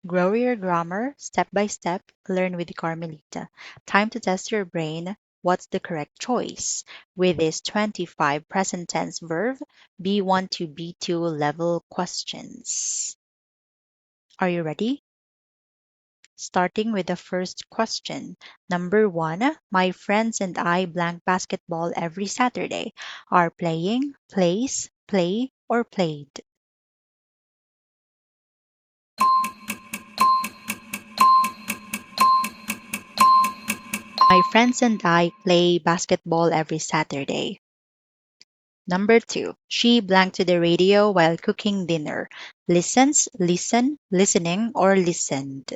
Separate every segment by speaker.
Speaker 1: Grow your grammar step by step. Learn with Carmelita. Time to test your brain. What's the correct choice? With these 25 present tense verb B1 to B2 level questions. Are you ready? Starting with the first question. Number 1, my friends and I blank basketball every Saturday. Are playing, plays, play, or played? My friends and I play basketball every Saturday. Number 2, she blanked to the radio while cooking dinner. Listens, listen, listening, or listened.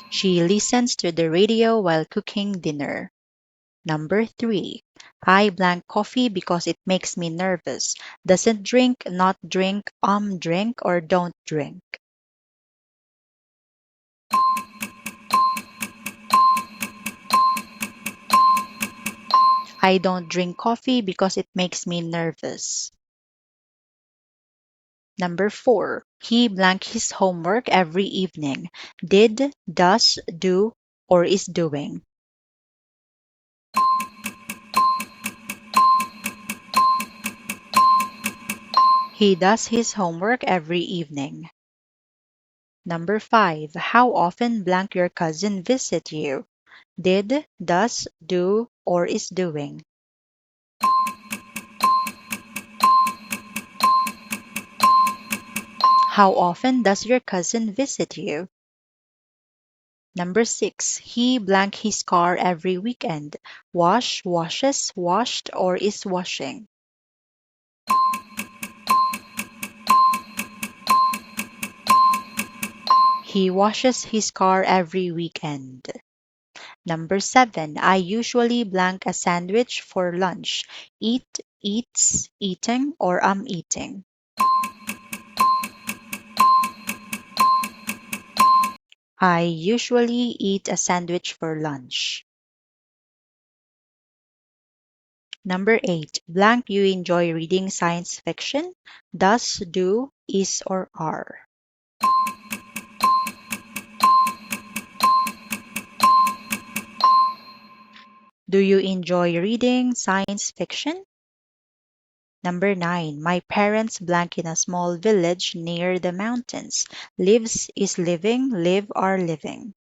Speaker 1: She listens to the radio while cooking dinner. Number 3, I blank coffee because it makes me nervous. Doesn't drink, not drink, drink, or don't drink. I don't drink coffee because it makes me nervous. Number 4, he blank his homework every evening. Did, does, do, or is doing. He does his homework every evening. Number 5, how often blank your cousin visit you? Did, does, do, or is doing. How often does your cousin visit you? Number 6, he blank his car every weekend. Wash, washes, washed, or is washing. He washes his car every weekend. Number 7, I usually blank a sandwich for lunch. Eat, eats, eating, or am eating. I usually eat a sandwich for lunch. Number 8, blank you enjoy reading science fiction. Does, do, is, or are. Do you enjoy reading science fiction? Number 9, my parents blank in a small village near the mountains. Lives is living, live are living.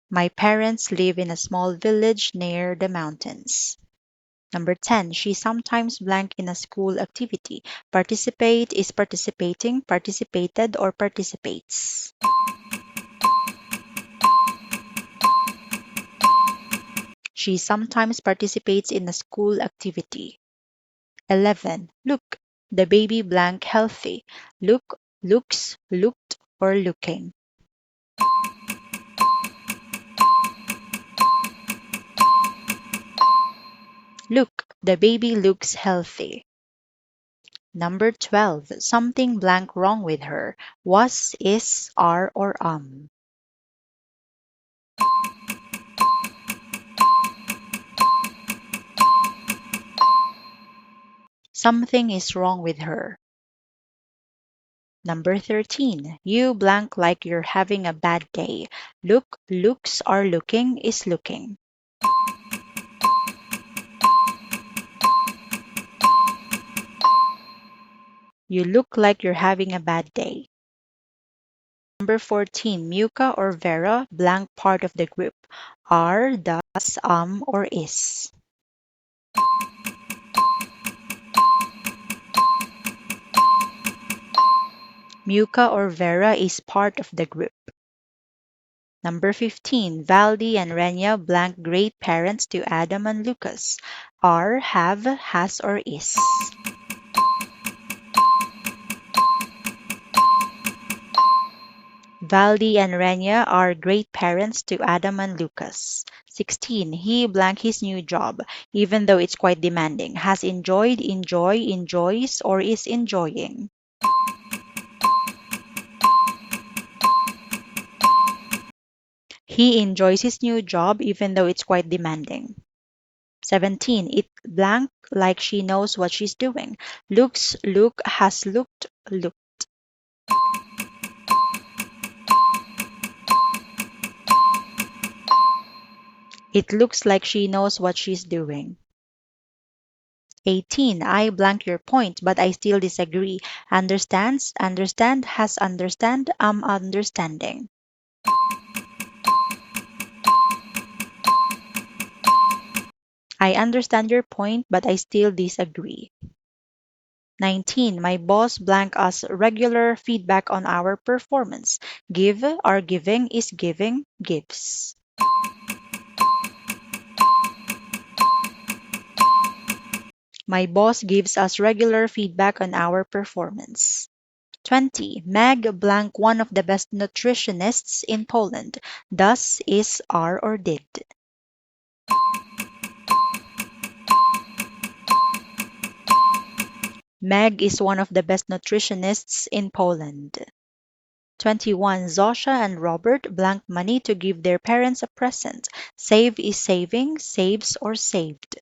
Speaker 1: My parents live in a small village near the mountains. Number 10, she sometimes blank in a school activity. Participate is participating, participated, or participates. She sometimes participates in a school activity. 11, look, the baby blank healthy. Look, looks, looked, or looking. Look, the baby looks healthy. Number 12, something blank wrong with her. Was, is, are, or am. Something is wrong with her. Number 13, you blank like you're having a bad day. Look, looks, are looking, is looking. You look like you're having a bad day. Number 14, Muka or Vera, blank part of the group. Are, does, or is. Muka or Vera is part of the group. Number 15, Valdi and Renya blank great parents to Adam and Lucas. Are, have, has, or is. Valdi and Renya are great parents to Adam and Lucas. 16, he blank his new job, even though it's quite demanding. Has enjoyed, enjoy, enjoys, or is enjoying. He enjoys his new job even though it's quite demanding. 17. It blank like she knows what she's doing. Looks, look, has looked, look. It looks like she knows what she's doing. 18. I blank your point, but I still disagree. Understands, understand, has understand, am understanding. I understand your point, but I still disagree. 19. My boss blank us regular feedback on our performance. Give, are giving, is giving, gives. My boss gives us regular feedback on our performance. 20. Meg blank one of the best nutritionists in Poland. Does, is, are, or did. Meg is one of the best nutritionists in Poland. 21. Zosha and Robert blank money to give their parents a present. Save is saving, saves, or saved.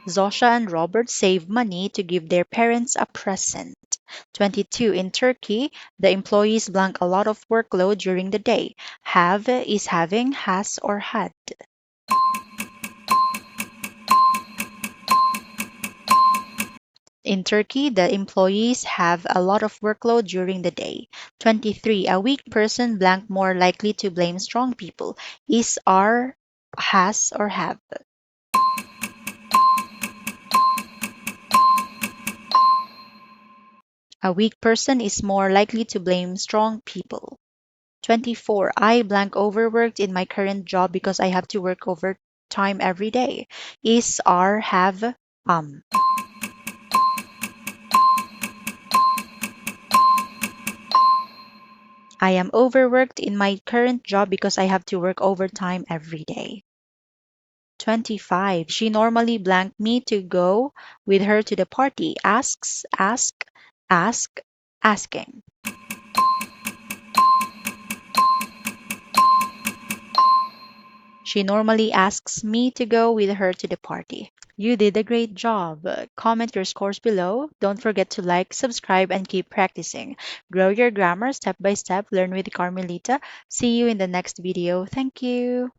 Speaker 1: Zosha and Robert save money to give their parents a present. 22. In Turkey, the employees blank a lot of workload during the day. Have is having, has, or had. In Turkey, the employees have a lot of workload during the day. 23. A weak person blank more likely to blame strong people. Is, are, has, or have. A weak person is more likely to blame strong people. 24. I blank overworked in my current job because I have to work overtime every day. Is, are, have, um. I am overworked in my current job because I have to work overtime every day. 25. She normally blank me to go with her to the party. Asks, ask, asking. She normally asks me to go with her to the party. You did a great job. Comment your scores below. Don't forget to like, subscribe, and keep practicing. Grow your grammar step by step. Learn with Carmelita. See you in the next video. Thank you.